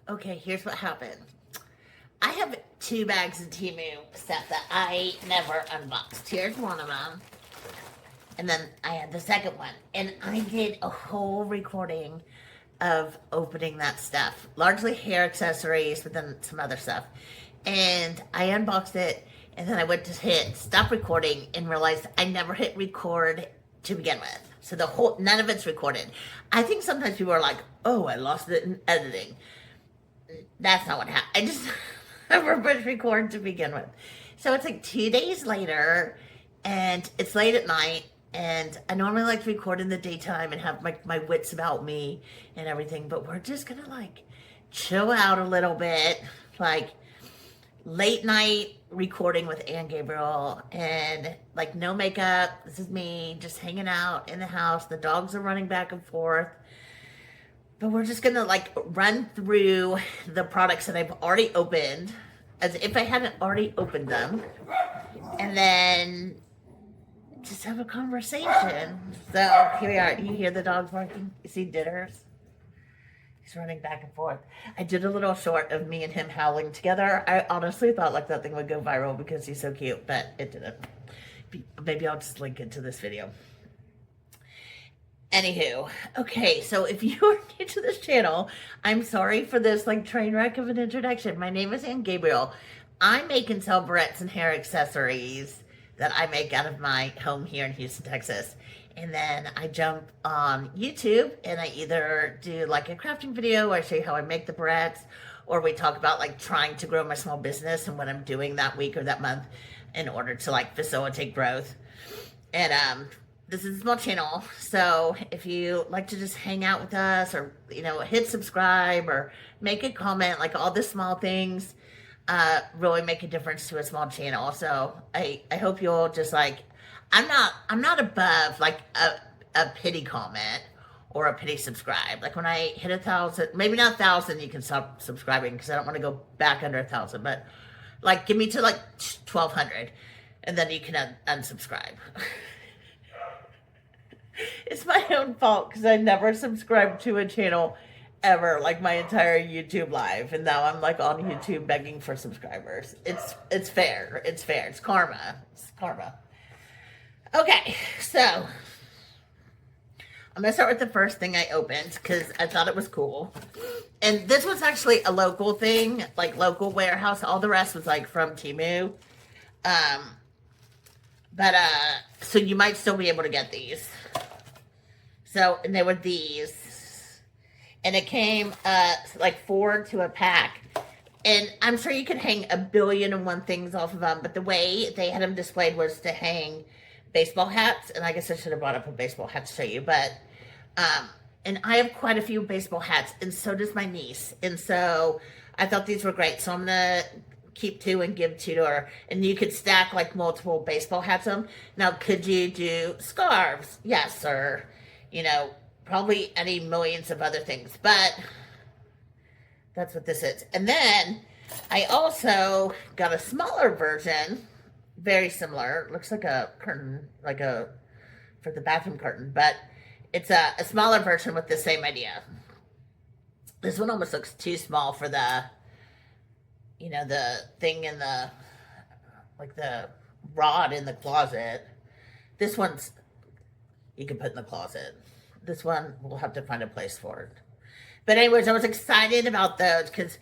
Okay, here's what happened. I have 2 bags of TEMU stuff that I never unboxed. Here's one of them. And then I had the second one. And I did a whole recording of opening that stuff. Largely hair accessories, but then some other stuff. And I unboxed it, and then I went to hit stop recording and realized I never hit record to begin with. So none of it's recorded. I think sometimes people are like, oh, I lost it in editing. That's not what happened. I just never pushed record to begin with. So it's like 2 days later, and it's late at night, and I normally like to record in the daytime and have my wits about me and everything, but we're just gonna like chill out a little bit, like late night recording with Gabriel, and like no makeup. This is me just hanging out in the house. The dogs are running back and forth. But we're just gonna like run through the products that I've already opened as if I hadn't already opened them. And then just have a conversation. So here we are. You hear the dogs barking? You see Ditters? He's running back and forth. I did a little short of me and him howling together. I honestly thought like that thing would go viral because he's so cute, but it didn't. Maybe I'll just link it to this video. Anywho, okay, so if you are new to this channel, I'm sorry for this like train wreck of an introduction. My name is Gabriel. I make and sell barrettes and hair accessories that I make out of my home here in Houston, Texas. And then I jump on YouTube and I either do like a crafting video where I show you how I make the barrettes, or we talk about like trying to grow my small business and what I'm doing that week or that month in order to like facilitate growth. And this is a small channel, so if you like to just hang out with us, or hit subscribe or make a comment, like all the small things really make a difference to a small channel. So I hope you'll just like, I'm not above like a pity comment or a pity subscribe. Like when I hit 1,000, maybe not 1,000, you can stop subscribing because I don't want to go back under 1,000, but like give me to like 1,200 and then you can unsubscribe. It's my own fault because I never subscribed to a channel ever, like my entire YouTube life, and now I'm like on YouTube begging for subscribers. It's fair. It's fair. It's karma. It's karma. Okay, so I'm gonna start with the first thing I opened because I thought it was cool, and this was actually a local thing, like local warehouse. All the rest was like from TEMU, but so you might still be able to get these. So, and they were these. And it came like 4 to a pack. And I'm sure you could hang 1,000,000,001 things off of them, but the way they had them displayed was to hang baseball hats. And I guess I should have brought up a baseball hat to show you, but and I have quite a few baseball hats, and so does my niece. And so I thought these were great. So I'm gonna keep 2 and give 2 to her, and you could stack like multiple baseball hats on. Now, could you do scarves? Yes, or probably any millions of other things, but that's what this is. And then I also got a smaller version, very similar. Looks like a curtain, for the bathroom curtain, but it's a smaller version with the same idea. This one almost looks too small for the the thing in the rod in the closet. This one's you can put in the closet. This one we'll have to find a place for it. But anyways, I was excited about those because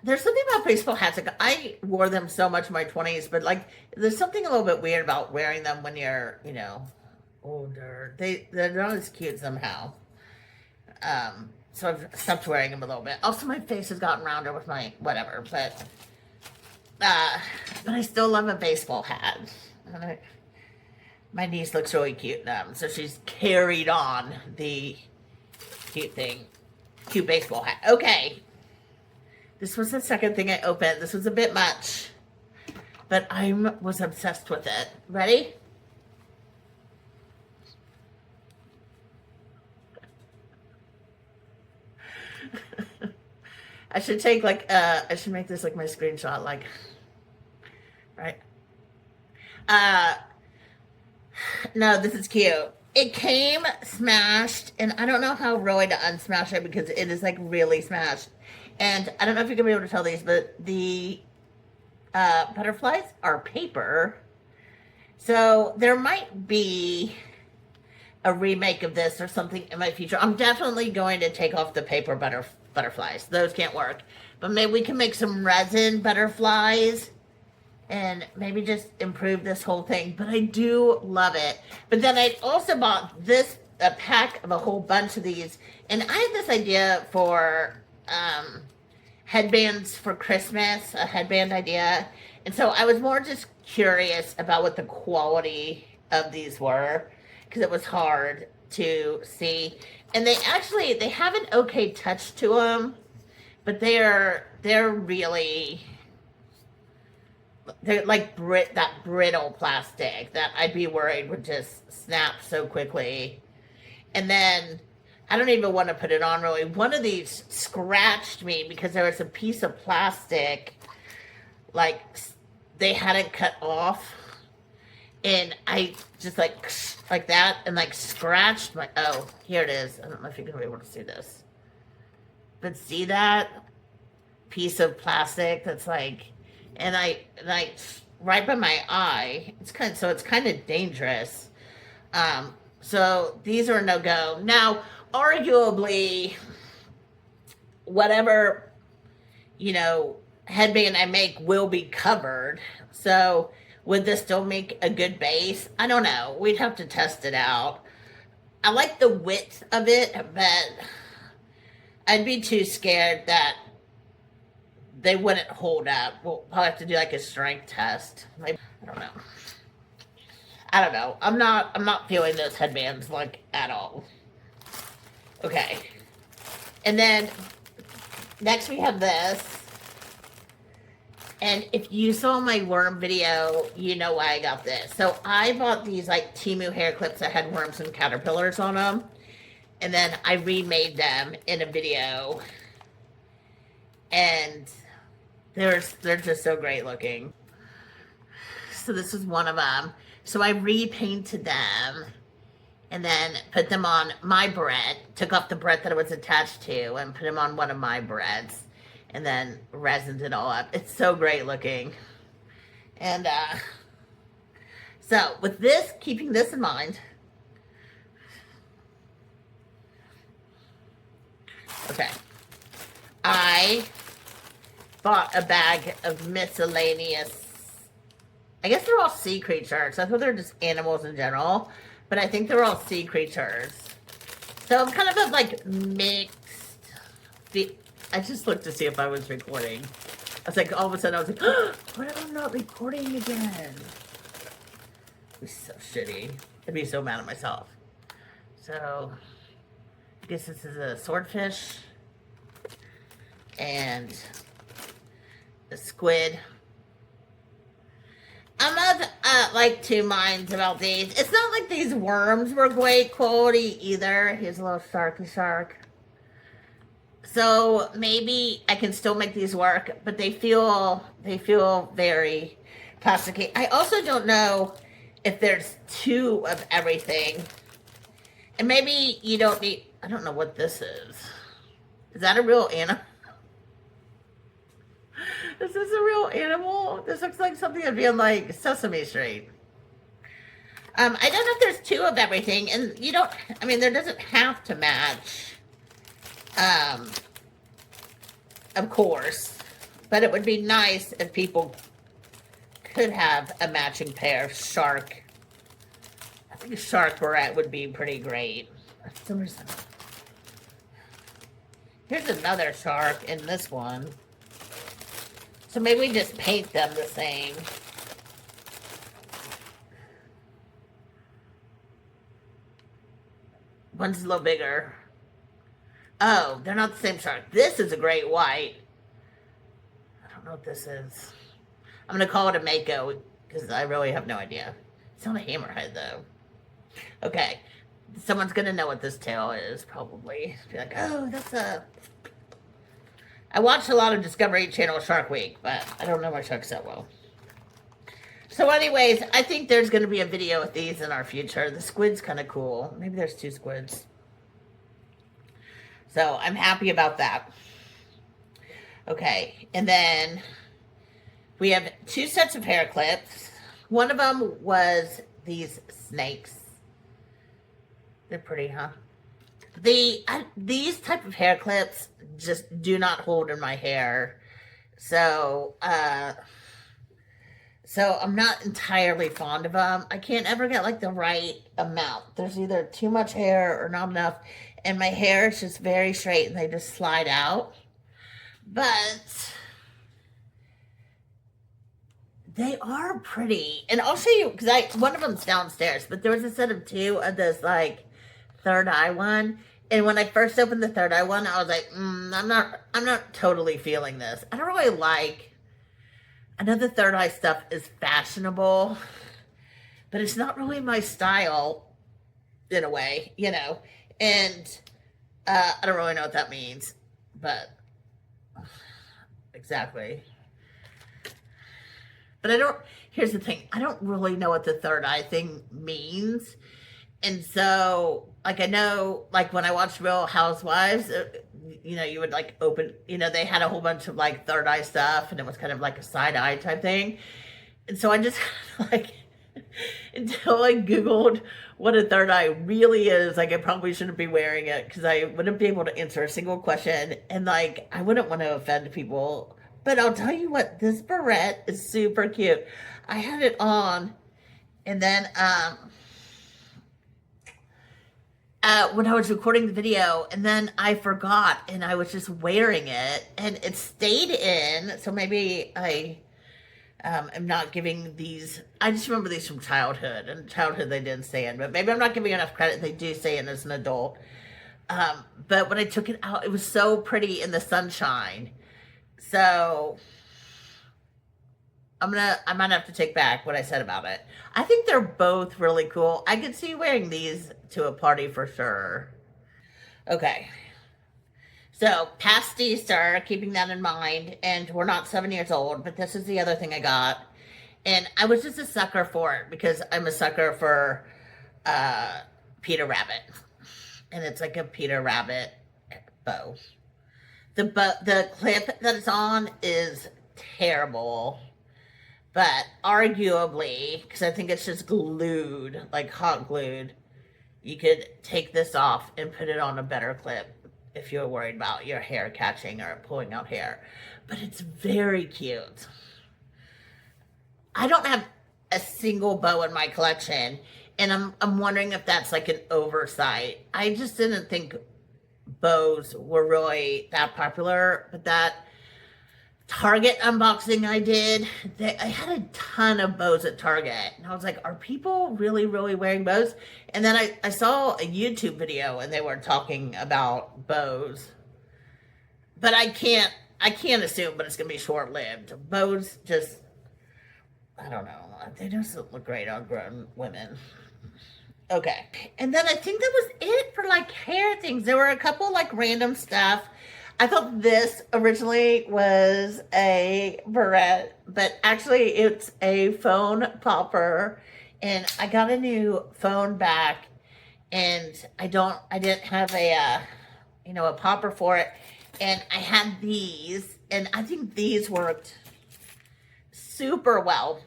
there's something about baseball hats. Like I wore them so much in my 20s, but like there's something a little bit weird about wearing them when you're older. They're not as cute somehow. So I've stopped wearing them a little bit. Also, my face has gotten rounder with my whatever, but I still love a baseball hat. My niece looks really cute in them, so she's carried on the cute baseball hat. Okay, this was the second thing I opened. This was a bit much, but I was obsessed with it. Ready? I should take I should make this like my screenshot, right? No, this is cute. it came smashed, and I don't know how really to unsmash it because it is like really smashed. And I don't know if you're gonna be able to tell these, but the butterflies are paper. So there might be a remake of this or something in my future. I'm definitely going to take off the paper butterflies. Those can't work. But maybe we can make some resin butterflies and maybe just improve this whole thing. But I do love it. But then I also bought a pack of a whole bunch of these. And I had this idea for headbands for Christmas, a headband idea. And so I was more just curious about what the quality of these were because it was hard to see. And they have an okay touch to them, but they're like that brittle plastic that I'd be worried would just snap so quickly. And then I don't even want to put it on really. One of these scratched me because there was a piece of plastic like they hadn't cut off, and I just like that and like scratched my, oh, here it is. I don't know if you're gonna be able to see this, but see that piece of plastic that's like, and I right by my eye. It's kind of dangerous. So these are a no-go. Now, arguably, whatever, headband I make will be covered. So would this still make a good base? I don't know. We'd have to test it out. I like the width of it, but I'd be too scared that they wouldn't hold up. We'll probably have to do like a strength test. Maybe, I don't know. I'm not feeling those headbands like at all. Okay. And then next we have this. And if you saw my worm video, you know why I got this. So I bought these like TEMU hair clips that had worms and caterpillars on them. And then I remade them in a video. And they're just so great looking. So this is one of them. So I repainted them and then put them on my bread, took off the bread that it was attached to and put them on one of my breads and then resined it all up. It's so great looking. And so with this, keeping this in mind, okay, I bought a bag of miscellaneous, I guess they're all sea creatures. I thought they're just animals in general, but I think they're all sea creatures. So I'm kind of like mixed. I just looked to see if I was recording. I was like, all of a sudden I was like, oh, what if I'm not recording again? It's so shitty. I'd be so mad at myself. So I guess this is a swordfish and a squid. I'm not like two minds about these. It's not like these worms were great quality either. Here's a little sharky shark. So maybe I can still make these work, but they feel very plasticky. I also don't know if there's two of everything. And maybe you don't need, I don't know what this is. Is that a real animal? Is this a real animal? This looks like something that'd be on like Sesame Street. I don't know if there's two of everything, and you don't, I mean, there doesn't have to match, of course, but it would be nice if people could have a matching pair of shark. I think a shark barrette would be pretty great. Here's another shark in this one. So maybe we just paint them the same. One's a little bigger. Oh, they're not the same shark. This is a great white. I don't know what this is. I'm going to call it a mako because I really have no idea. It's not a hammerhead though. Okay. Someone's going to know what this tail is probably. Be like, oh, that's a... I watched a lot of Discovery Channel Shark Week, but I don't know my sharks that well. So anyways, I think there's going to be a video with these in our future. The squid's kind of cool. Maybe there's 2 squids. So I'm happy about that. Okay, and then we have 2 sets of hair clips. One of them was these snakes. They're pretty, huh? These type of hair clips just do not hold in my hair. So I'm not entirely fond of them. I can't ever get like the right amount. There's either too much hair or not enough. And my hair is just very straight and they just slide out. But they are pretty. And I'll show you, because one of them's downstairs, but there was a set of 2 of this like third eye one. And when I first opened the third eye one, I was like, I'm not totally feeling this. I don't really like, I know the third eye stuff is fashionable, but it's not really my style in a way, you know. And I don't really know what that means, but exactly. But here's the thing, I don't really know what the third eye thing means. And so, like, I know, like, when I watched Real Housewives, you know, you would, like, open, you know, they had a whole bunch of, like, third eye stuff, and it was kind of like a side eye type thing. And so I just, like, until I Googled what a third eye really is, like, I probably shouldn't be wearing it, because I wouldn't be able to answer a single question, and, like, I wouldn't want to offend people. But I'll tell you what, this barrette is super cute. I had it on, and then, when I was recording the video, and then I forgot, and I was just wearing it, and it stayed in, so maybe I am not giving these, I just remember these from childhood, and childhood they didn't stay in, but maybe I'm not giving enough credit, they do stay in as an adult. But when I took it out, it was so pretty in the sunshine, so I might have to take back what I said about it. I think they're both really cool. I could see wearing these to a party for sure. Okay. So, past Easter, keeping that in mind, and we're not 7 years old, but this is the other thing I got. And I was just a sucker for it, because I'm a sucker for Peter Rabbit. And it's like a Peter Rabbit bow. The clip that it's on is terrible. But arguably, because I think it's just glued, like hot glued, you could take this off and put it on a better clip if you're worried about your hair catching or pulling out hair. But it's very cute. I don't have a single bow in my collection, and I'm wondering if that's like an oversight. I just didn't think bows were really that popular, but that Target unboxing I did, I had a ton of bows at Target, and I was like, are people really wearing bows? And then I saw a YouTube video, and they were talking about bows, but I can't assume, but it's gonna be short-lived. Bows just, I don't know, they just look great on grown women. Okay, and then I think that was it for like hair things. There were a couple like random stuff. I thought this originally was a barrette, but actually it's a phone popper, and I got a new phone back, and I didn't have a popper for it, and I had these, and I think these worked super well,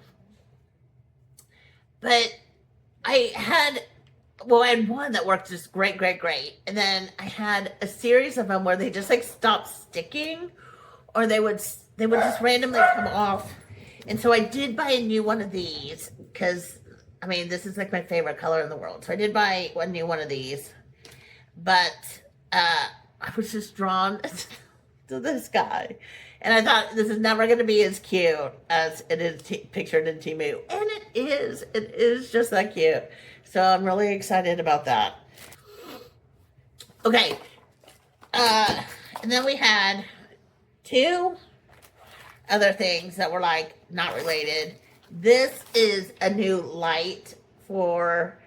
but I had one that worked just great. And then I had a series of them where they just like stopped sticking, or they would just randomly come off. And so I did buy a new one of these, because, I mean, this is like my favorite color in the world. So I did buy a new one of these. But I was just drawn to this guy. And I thought, this is never going to be as cute as it is pictured in TEMU. And it is. It is just that cute. So I'm really excited about that. Okay. And then we had 2 other things that were like not related. This is a new light for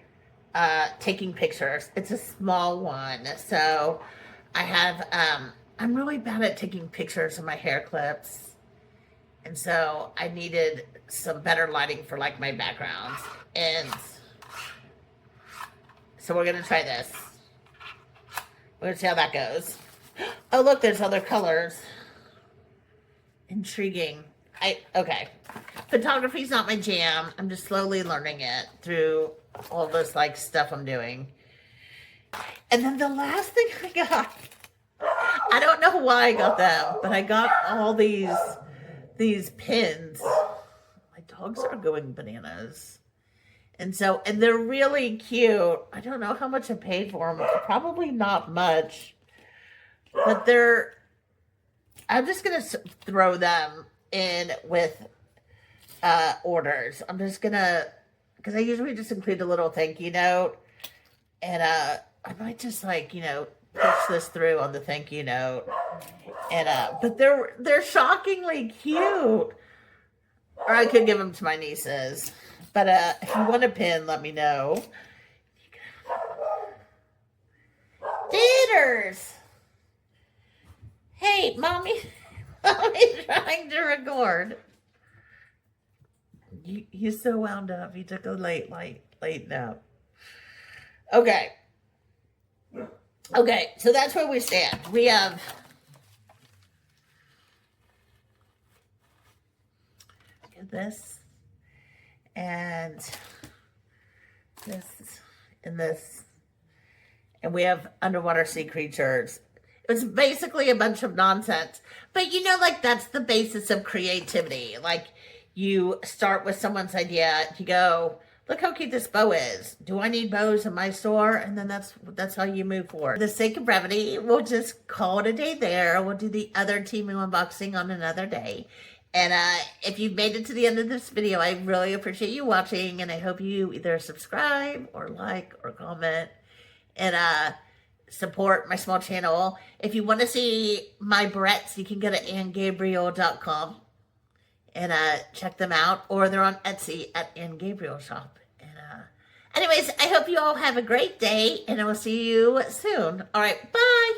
taking pictures. It's a small one. So I have, I'm really bad at taking pictures of my hair clips. And so I needed some better lighting for like my backgrounds. And so we're going to try this. We're going to see how that goes. Oh, look, there's other colors. Intriguing. Okay. Photography's not my jam. I'm just slowly learning it through all this like stuff I'm doing. And then the last thing I got, I don't know why I got them, but I got all these pins. My dogs are going bananas. And they're really cute. I don't know how much I paid for them. Probably not much. But I'm just going to throw them in with orders. I'm just going to, because I usually just include a little thank you note. And I might just like, push this through on the thank you note. And but they're shockingly cute. Or I could give them to my nieces. But if you want a pin, let me know. Dinners. Hey, Mommy's trying to record. He's so wound up. He took a late nap. Okay. Okay, so that's where we stand. We have this and this and this. And we have underwater sea creatures. It's basically a bunch of nonsense. But like that's the basis of creativity. Like you start with someone's idea, you go, look how cute this bow is. Do I need bows in my store? And then that's how you move forward. For the sake of brevity, we'll just call it a day there. We'll do the other TEMU unboxing on another day. And if you've made it to the end of this video, I really appreciate you watching. And I hope you either subscribe or like or comment and support my small channel. If you want to see my barrettes, you can go to anngabriel.com. And check them out, or they're on Etsy at Ann Gabriel Shop. And anyways, I hope you all have a great day, and I will see you soon. All right, bye.